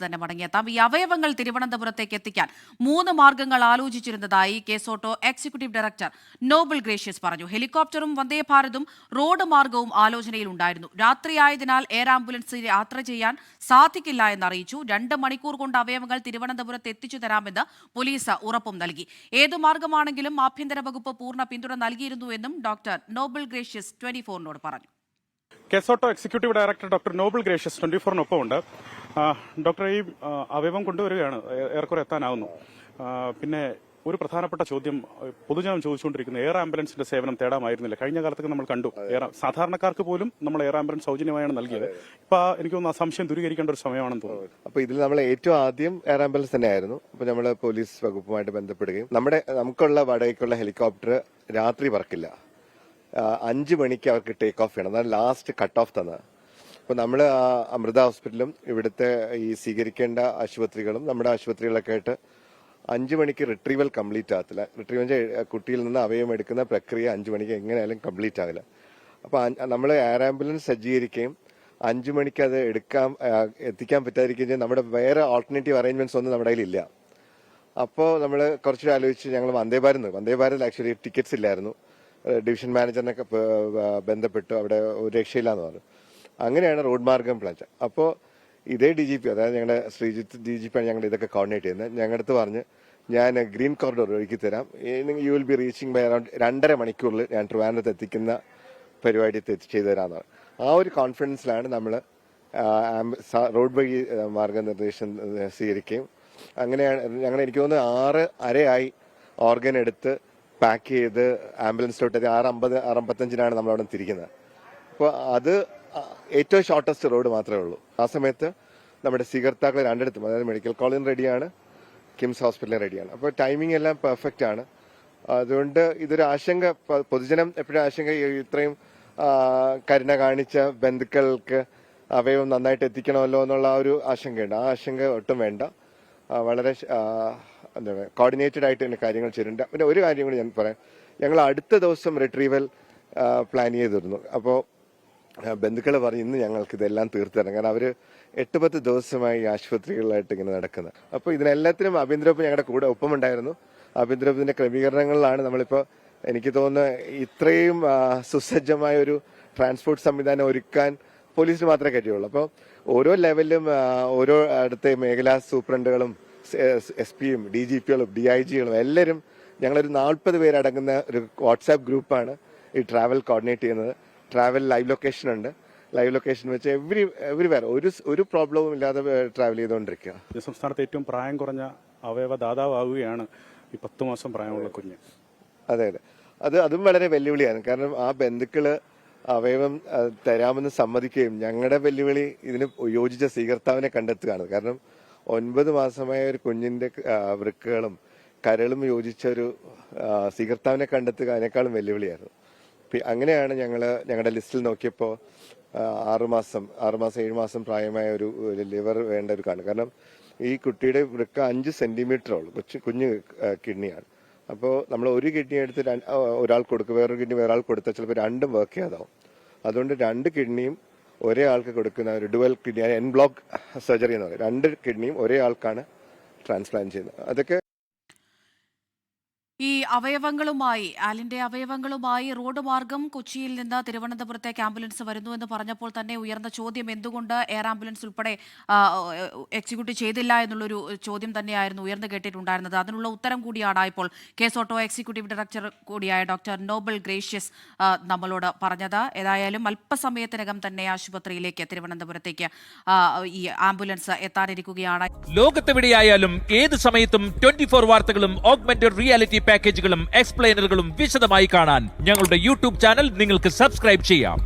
തന്നെ മടങ്ങിയെത്താം. ഈ അവയവങ്ങൾ തിരുവനന്തപുരത്തേക്ക് എത്തിക്കാൻ 3 മാർഗങ്ങൾ ആലോചിച്ചിരുന്നതായി KSOTTO executive director Nobel gracious പറഞ്ഞു. ഹെലികോപ്റ്ററും വന്ദേ ഭാരതും റോഡ് മാർഗവും ആലോചനയിലുണ്ടായിരുന്നു. രാത്രിയായതിനാൽ എയർ ആംബുലൻസ് യാത്ര ചെയ്യാൻ സാധിക്കില്ല എന്നറിയിച്ചു. 2 മണിക്കൂർ കൊണ്ട് അവയവങ്ങൾ തിരുവനന്തപുരത്ത് എത്തിച്ചു തരാമെന്ന് പോലീസ് ഉറപ്പും നൽകി. ഏത് മാർഗമാണെങ്കിലും ആഭ്യന്തര വകുപ്പ് പൂർണ്ണ പിന്തുണ നൽകിയിരുന്നുവെന്നും ഡോക്ടർ നോബൽ ഗ്രേഷ്യസ് 24-നോട് പറഞ്ഞു. കെസോട്ടോ executive director doctor Noble Gracious 24-നൊപ്പം ഉണ്ട്. ഡോക്ടർ, ഈ അവയവം കൊണ്ടുവരികയാണ്, ഏറെക്കുറെ എത്താനാവുന്നു. പിന്നെ ഒരു പ്രധാനപ്പെട്ട ചോദ്യം പൊതുജനം ചോദിച്ചുകൊണ്ടിരിക്കുന്നത് എയർ ആംബുലൻസിന്റെ സേവനം തേടാമായിരുന്നില്ല. കഴിഞ്ഞ കാലത്തൊക്കെ നമ്മൾ കണ്ടു, സാധാരണക്കാർക്ക് പോലും നമ്മൾ എയർ ആംബുലൻസ് സൗജന്യമായാണ് നൽകിയത്. ഇപ്പൊ എനിക്ക് തോന്നുന്നു ആ സംശയം ദൂരീകരിക്കേണ്ട ഒരു സമയമാണെന്ന് തോന്നുന്നു. അപ്പൊ ഇതിൽ നമ്മൾ ഏറ്റവും ആദ്യം എയർ ആംബുലൻസ് തന്നെയായിരുന്നു. അപ്പൊ നമ്മൾ പോലീസ് വകുപ്പുമായിട്ട് ബന്ധപ്പെടുകയും നമുക്കുള്ള വാടകയ്ക്കുള്ള ഹെലികോപ്റ്റർ രാത്രി പറക്കില്ല, 5 മണിക്ക് അവർക്ക് ടേക്ക് ഓഫ് ചെയ്യണം. അതാണ് ലാസ്റ്റ് കട്ട് ഓഫ് തന്നത്. അപ്പൊ നമ്മൾ അമൃത ഹോസ്പിറ്റലും ഇവിടുത്തെ ഈ സ്വീകരിക്കേണ്ട ആശുപത്രികളും നമ്മുടെ ആശുപത്രികളൊക്കെ ആയിട്ട് 5 മണിക്ക് റിട്രീവൽ കംപ്ലീറ്റ് ആകത്തില്ല. റിട്രീവൽ കുട്ടിയിൽ നിന്ന് അവയവം എടുക്കുന്ന പ്രക്രിയ 5 മണിക്ക് എങ്ങനെയായാലും കംപ്ലീറ്റ് ആകില്ല. അപ്പൊ നമ്മൾ എയർ ആംബുലൻസ് സജ്ജീകരിക്കുകയും 5 മണിക്ക് അത് എത്തിക്കാൻ പറ്റാതിരിക്കുകയും ചെയ്യും. നമ്മുടെ വേറെ ഓൾട്ടർനേറ്റീവ് അറേഞ്ച്മെന്റ്സ് ഒന്നും നമ്മുടെ കയ്യിലില്ല. അപ്പോൾ നമ്മൾ കുറച്ചുകൂടി ആലോചിച്ച് ഞങ്ങൾ വന്ദേ ഭാരത് ആക്ച്വലി ടിക്കറ്റ്സ് ഇല്ലായിരുന്നു. ഡിവിഷൻ മാനേജറിനൊക്കെ ബന്ധപ്പെട്ടു, അവിടെ ഒരു രക്ഷയില്ലാന്ന് പറഞ്ഞു. അങ്ങനെയാണ് റോഡ് മാർഗം പ്ലാൻ. അപ്പോൾ ഇതേ DGP, അതായത് ഞങ്ങളുടെ ശ്രീജിത്ത് DGP ആണ് ഞങ്ങൾ ഇതൊക്കെ കോർഡിനേറ്റ് ചെയ്യുന്നത്. ഞങ്ങളുടെ അടുത്ത് പറഞ്ഞ് ഞാൻ ഗ്രീൻ കോറിഡോർ ഒരുക്കി തരാം, you will be reaching by around 2.5 മണിക്കൂറിൽ ഞാൻ ട്രിവാൻഡ്രത്ത് എത്തിക്കുന്ന പരിപാടി ചെയ്തു തരാമെന്നാണ്. ആ ഒരു കോൺഫിഡൻസിലാണ് നമ്മൾ റോഡ് വഴി മാർഗനിർദ്ദേശം സ്വീകരിക്കുകയും അങ്ങനെയാണ് എനിക്ക് തോന്നുന്നു 6:30 ഓർഗൻ എടുത്ത് പാക്ക് ചെയ്ത് ആംബുലൻസിലോട്ട് 6:55 നമ്മളവിടെ തിരിക്കുന്നത്. അപ്പോൾ അത് ഏറ്റവും ഷോർട്ടസ്റ്റ് റോഡ് മാത്രമേ ഉള്ളൂ. ആ സമയത്ത് നമ്മുടെ സ്വീകർത്താക്കൾ രണ്ടിടത്തും, അതായത് മെഡിക്കൽ കോളേജും റെഡിയാണ്, കിംസ് ഹോസ്പിറ്റലും റെഡിയാണ്. അപ്പോൾ ടൈമിംഗ് എല്ലാം പെർഫെക്റ്റ് ആണ്. അതുകൊണ്ട് ഇതൊരു ആശങ്ക, പൊതുജനം എപ്പോഴും ആശങ്ക, ഇത്രയും കരുണ കാണിച്ച ബന്ധുക്കൾക്ക് അവയവം നന്നായിട്ട് എത്തിക്കണമല്ലോ എന്നുള്ള ഒരു ആശങ്കയുണ്ട്. ആ ആശങ്ക ഒട്ടും വേണ്ട. വളരെ എന്താണ് കോർഡിനേറ്റഡ് ആയിട്ട് തന്നെ കാര്യങ്ങൾ ചെയ്തിട്ടുണ്ട്. പിന്നെ ഒരു കാര്യം കൂടി ഞാൻ പറയാം, ഞങ്ങൾ അടുത്ത ദിവസം റിട്രീവൽ പ്ലാൻ ചെയ്തിരുന്നു. അപ്പോൾ ബന്ധുക്കൾ പറഞ്ഞ് ഇന്ന് ഞങ്ങൾക്ക് ഇതെല്ലാം തീർത്തു തരണം, കാരണം അവർ 8-10 ദിവസമായി ആശുപത്രികളിലായിട്ട് ഇങ്ങനെ നടക്കുന്നത്. അപ്പോൾ ഇതിനെല്ലാത്തിനും ആഭ്യന്തരവകുപ്പ് ഞങ്ങളുടെ കൂടെ ഒപ്പമുണ്ടായിരുന്നു. ആഭ്യന്തരവകുപ്പിന്റെ ക്രമീകരണങ്ങളിലാണ് നമ്മളിപ്പോൾ, എനിക്ക് തോന്നുന്നു ഇത്രയും സുസജ്ജമായ ഒരു ട്രാൻസ്പോർട്ട് സംവിധാനം ഒരുക്കാൻ പോലീസിന് മാത്രമേ കഴിയുള്ളൂ. അപ്പോൾ ഓരോ ലെവലിലും ഓരോ അടുത്ത മേഖലാ സൂപ്രണ്ടുകളും SP-യും DGP-കളും DIG-കളും എല്ലാവരും ഞങ്ങളൊരു 40 പേരടങ്ങുന്ന ഒരു വാട്സാപ്പ് ഗ്രൂപ്പാണ് ഈ ട്രാവൽ കോർഡിനേറ്റ് ചെയ്യുന്നത്. ട്രാവൽ ലൈവ് ലൊക്കേഷൻ ഉണ്ട്. ലൈവ് ലൊക്കേഷൻ വെച്ച് എവരിവെയർ ഒരു പ്രോബ്ലവും ഇല്ലാതെ ട്രാവൽ ചെയ്തുകൊണ്ടിരിക്കുക. സംസ്ഥാനത്ത് ഏറ്റവും പ്രായം കുറഞ്ഞ അവയവ ദാതാവാകുകയാണ് ഈ 10 മാസം പ്രായമുള്ള കുഞ്ഞ്. അതെ, അതും വളരെ വെല്ലുവിളിയാണ്. കാരണം ആ ബന്ധുക്കള് അവയവം തരാമെന്ന് സമ്മതിക്കുകയും ഞങ്ങളുടെ വെല്ലുവിളി ഇതിന് യോജിച്ച സ്വീകർത്താവിനെ കണ്ടെത്തുകയാണ്. കാരണം 9 മാസമായ ഒരു കുഞ്ഞിന്റെ വൃക്കകളും കരളും യോജിച്ച ഒരു സ്വീകർത്താവിനെ കണ്ടെത്തുക അതിനേക്കാളും വെല്ലുവിളിയായിരുന്നു. അങ്ങനെയാണ് ഞങ്ങളുടെ ലിസ്റ്റിൽ നോക്കിയപ്പോൾ 6 മാസം 7 മാസം പ്രായമായ ഒരു ലിവർ വേണ്ട ഒരു കാണും. കാരണം ഈ കുട്ടിയുടെ വൃക്ക 5 സെന്റിമീറ്റർ ഉള്ളൂ, കുഞ്ഞു കിഡ്നിയാണ്. അപ്പോൾ നമ്മൾ ഒരു കിഡ്നി എടുത്ത് ഒരാൾ കൊടുക്കുക, വേറൊരു കിഡ്നി വേറെ ആൾ കൊടുത്താൽ ചിലപ്പോൾ രണ്ടും വർക്ക് ചെയ്യാതാവും. അതുകൊണ്ട് 2 കിഡ്നിയും ഒരേ ആൾക്ക് കൊടുക്കുന്ന ഒരു dual kidney, N block surgery എന്ന് പറയും. 2 കിഡ്നിയും ഒരേ ആൾക്കാണ് ട്രാൻസ്പ്ലാന്റ് ചെയ്യുന്നത്. അതൊക്കെ ഈ ആലിന്റെ അവയവങ്ങളുമായി റോഡ് മാർഗം കൊച്ചിയിൽ നിന്ന് തിരുവനന്തപുരത്തേക്ക് ആംബുലൻസ് വരുന്നു എന്ന് പറഞ്ഞപ്പോൾ തന്നെ ഉയർന്ന ചോദ്യം എന്തുകൊണ്ട് എയർ ആംബുലൻസ് ഉൾപ്പെടെ എക്സിക്യൂട്ട് ചെയ്തില്ല എന്നുള്ളൊരു ചോദ്യം തന്നെയായിരുന്നു ഉയർന്നു കേട്ടിട്ടുണ്ടായിരുന്നത്. അതിനുള്ള ഉത്തരം കൂടിയാണ് ഇപ്പോൾ കെസോട്ടോ എക്സിക്യൂട്ടീവ് ഡയറക്ടർ കൂടിയായ ഡോക്ടർ നോബൽ ഗ്രേഷ്യസ് നമ്മളോട് പറഞ്ഞത്. ഏതായാലും അല്പസമയത്തിനകം തന്നെ ആശുപത്രിയിലേക്ക് തിരുവനന്തപുരത്തേക്ക് ഈ ആംബുലൻസ് എത്താനിരിക്കുകയാണ്. ലോകത്തെവിടെയായാലും ഏത് സമയത്തും 24 വാർത്തകളും ഓഗ്മെന്റഡ് റിയാലിറ്റി പാക്കേജുകളും എക്സ്പ്ലെയിനറുകളും വിശദമായി കാണാൻ ഞങ്ങളുടെ യൂട്യൂബ് ചാനൽ നിങ്ങൾക്ക് സബ്സ്ക്രൈബ് ചെയ്യാം.